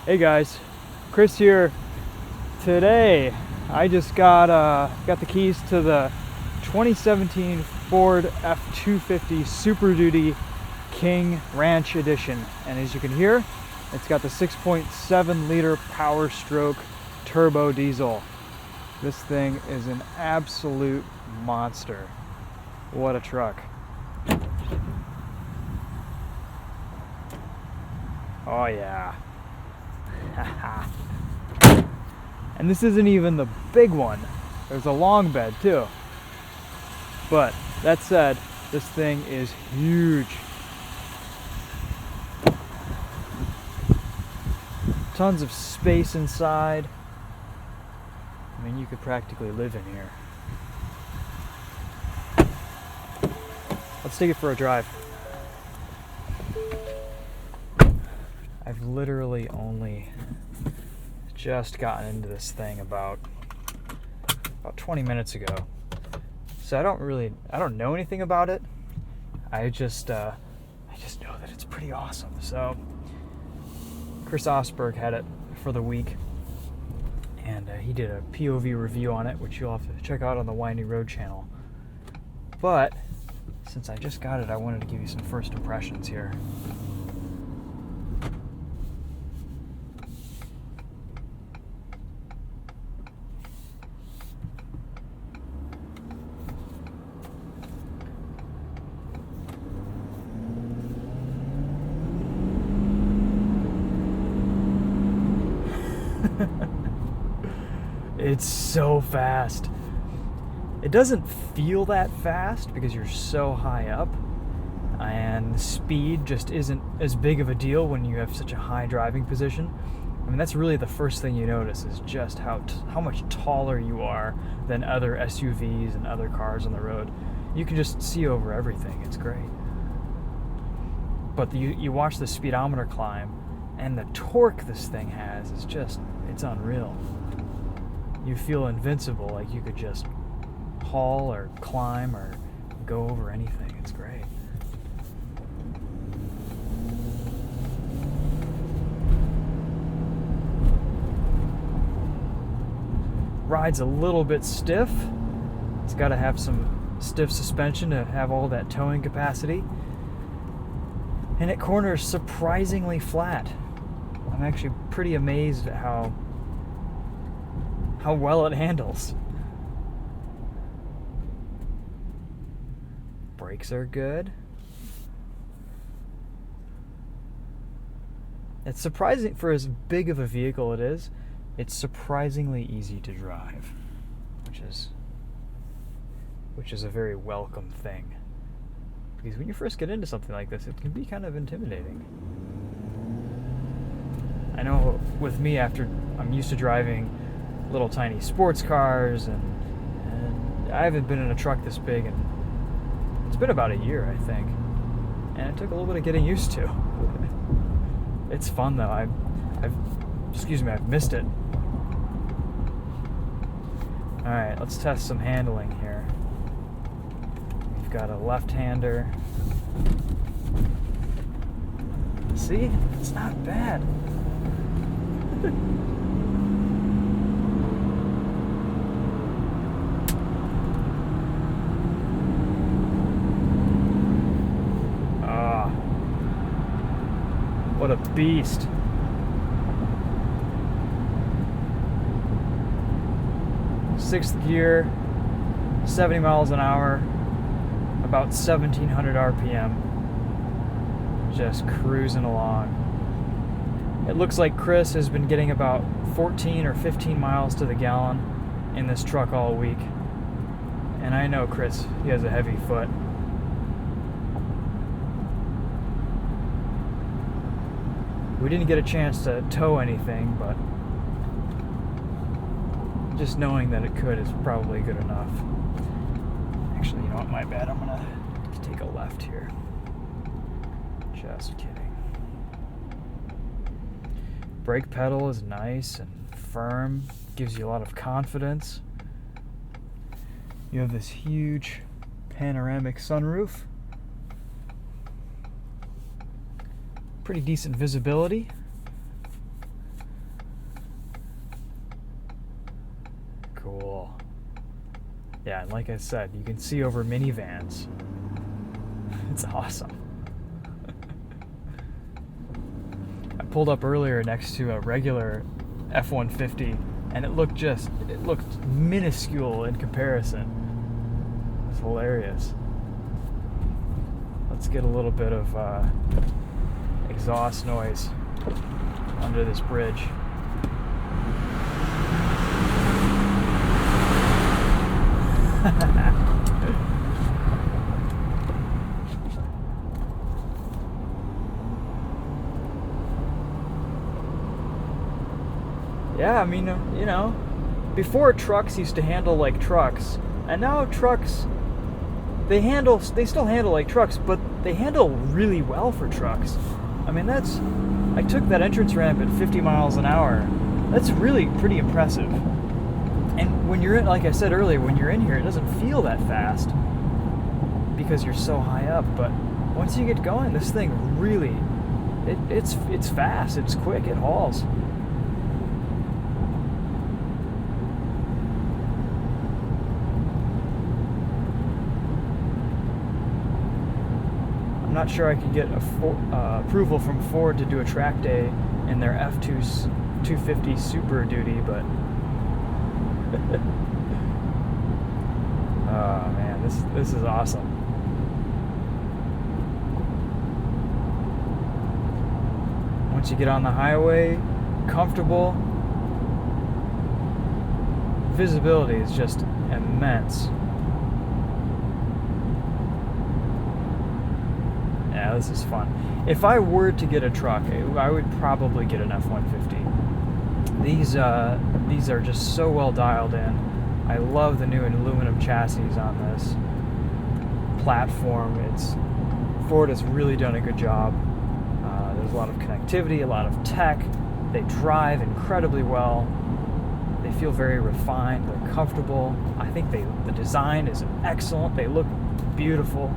Hey guys, Chris here. Today I just got the keys to the 2017 Ford F-250 Super Duty King Ranch Edition, and as you can hear, it's got the 6.7 liter Power Stroke turbo diesel. This thing is an absolute monster. What a truck. Oh yeah. And this isn't even the big one. There's a long bed too. But that said, this thing is huge. Tons of space inside. I mean, you could practically live in here. Let's take it for a drive. I've literally only just gotten into this thing about 20 minutes ago. So I don't know anything about it. I just know that it's pretty awesome. So Chris Osberg had it for the week, and he did a POV review on it, which you'll have to check out on the Windy Road channel. But since I just got it, I wanted to give you some first impressions here. It's so fast. It doesn't feel that fast because you're so high up, and speed just isn't as big of a deal when you have such a high driving position. I mean, that's really the first thing you notice is just how much taller you are than other SUVs and other cars on the road. You can just see over everything. It's great. But you watch the speedometer climb, and the torque this thing has is it's unreal. You feel invincible, like you could just haul or climb or go over anything. It's great. Ride's a little bit stiff. It's got to have some stiff suspension to have all that towing capacity. And it corners surprisingly flat. I'm actually pretty amazed at how well it handles. Brakes are good. It's surprising for as big of a vehicle it is. It's surprisingly easy to drive, which is a very welcome thing. Because when you first get into something like this, it can be kind of intimidating. I know with me, after I'm used to driving little tiny sports cars, and I haven't been in a truck this big, and it's been about a year, I think, and it took a little bit of getting used to. It's fun though. I've missed it. All right, let's test some handling here. We've got a left-hander. See, it's not bad. What a beast. Sixth gear, 70 miles an hour, about 1,700 RPM. Just cruising along. It looks like Chris has been getting about 14 or 15 miles to the gallon in this truck all week. And I know Chris, he has a heavy foot. We didn't get a chance to tow anything, but just knowing that it could is probably good enough. Actually, you know what, my bad. I'm gonna take a left here. Just kidding. Brake pedal is nice and firm, gives you a lot of confidence. You have this huge panoramic sunroof. Pretty decent visibility. cool. Yeah, and like I said, you can see over minivans. It's awesome. I pulled up earlier next to a regular F-150, and it looked minuscule in comparison. It's hilarious. Let's get a little bit of exhaust noise under this bridge. Yeah, I mean, you know, before trucks used to handle like trucks, and now trucks, they still handle like trucks, but they handle really well for trucks. I mean, I took that entrance ramp at 50 miles an hour. That's really pretty impressive. And when you're in, like I said earlier, when you're in here, it doesn't feel that fast because you're so high up. But once you get going, this thing really, it's fast, it's quick, it hauls. I'm not sure I could get approval from Ford to do a track day in their F-250 Super Duty, but oh man, this is awesome. Once you get on the highway, comfortable, visibility is just immense. Yeah, this is fun. If I were to get a truck, I would probably get an F-150. These are just so well dialed in. I love the new aluminum chassis on this platform. Ford has really done a good job. There's a lot of connectivity, a lot of tech. They drive incredibly well. They feel very refined. They're comfortable. I think the design is excellent. They look beautiful.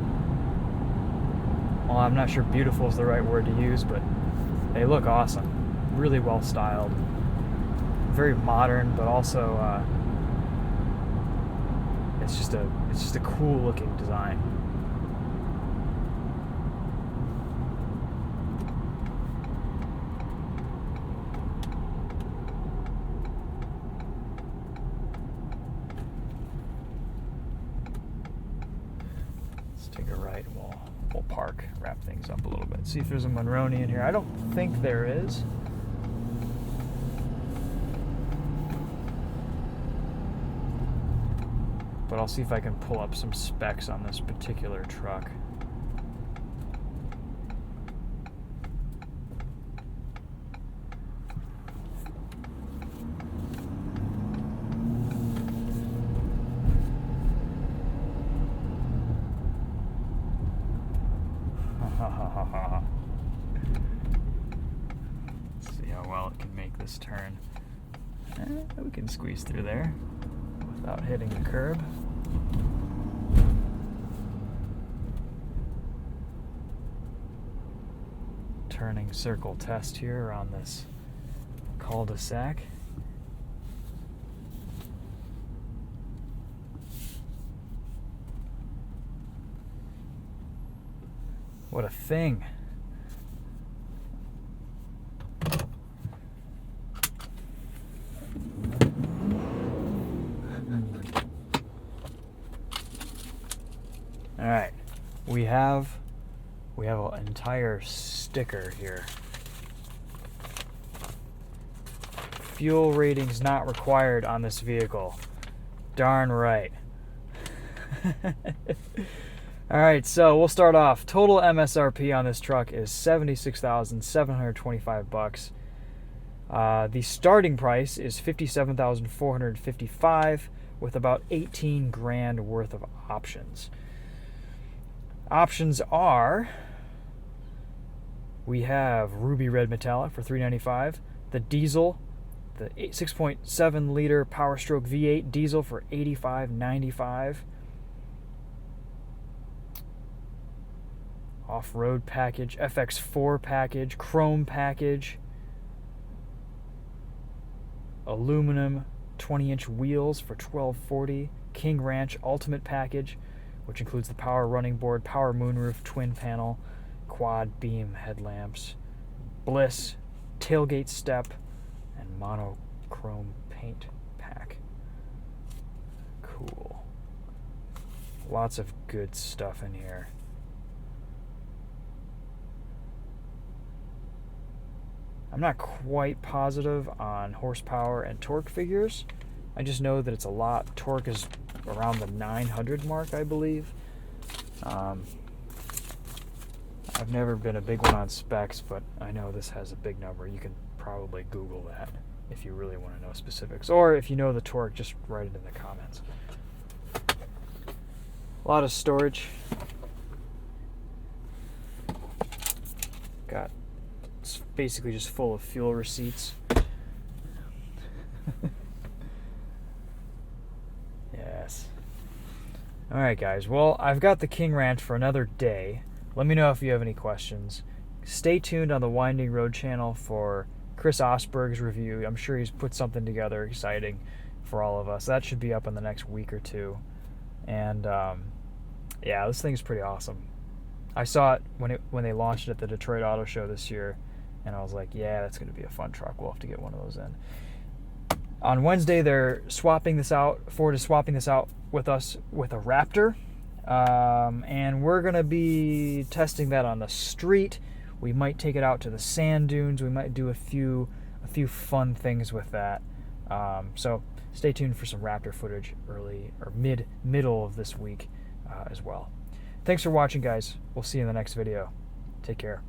Well, I'm not sure beautiful is the right word to use, but they look awesome. Really well styled. Very modern, but also it's just a cool looking design. Let's take a right and we'll park, wrap things up a little bit. See if there's a Monroney in here. I don't think there is. But I'll see if I can pull up some specs on this particular truck. Let's see how well it can make this turn. We can squeeze through there without hitting the curb. Turning circle test here on this cul-de-sac. What a thing. All right, we have an entire sticker here. Fuel ratings not required on this vehicle. Darn right. All right, so we'll start off. Total MSRP on this truck is $76,725. The starting price is $57,455 with about 18 grand worth of options. Options are, we have ruby red metallic for $395, the diesel, the 6.7 liter Power Stroke V8 diesel for $85.95. Off-road package, FX4 package, chrome package, aluminum 20-inch wheels for $1240. King Ranch Ultimate Package, which includes the power running board, power moonroof, twin panel, quad beam headlamps, Bliss, tailgate step, and monochrome paint pack. Cool. Lots of good stuff in here. I'm not quite positive on horsepower and torque figures. I just know that it's a lot. Torque is around the 900 mark, I believe. I've never been a big one on specs, but I know this has a big number. You can probably Google that if you really want to know specifics. Or if you know the torque, just write it in the comments. A lot of storage. Got, it's basically just full of fuel receipts. Yes. Alright guys, well, I've got the King Ranch for another day. Let me know if you have any questions. Stay tuned on the Winding Road channel for Chris Osberg's review. I'm sure he's put something together exciting for all of us. That should be up in the next week or two. And yeah, this thing's pretty awesome. I saw it when they launched it at the Detroit Auto Show this year, and I was like, yeah, that's going to be a fun truck. We'll have to get one of those in. On Wednesday, they're swapping this out. Ford is swapping this out with us with a Raptor. And we're going to be testing that on the street. We might take it out to the sand dunes. We might do a few fun things with that. So stay tuned for some Raptor footage early or middle of this week as well. Thanks for watching, guys. We'll see you in the next video. Take care.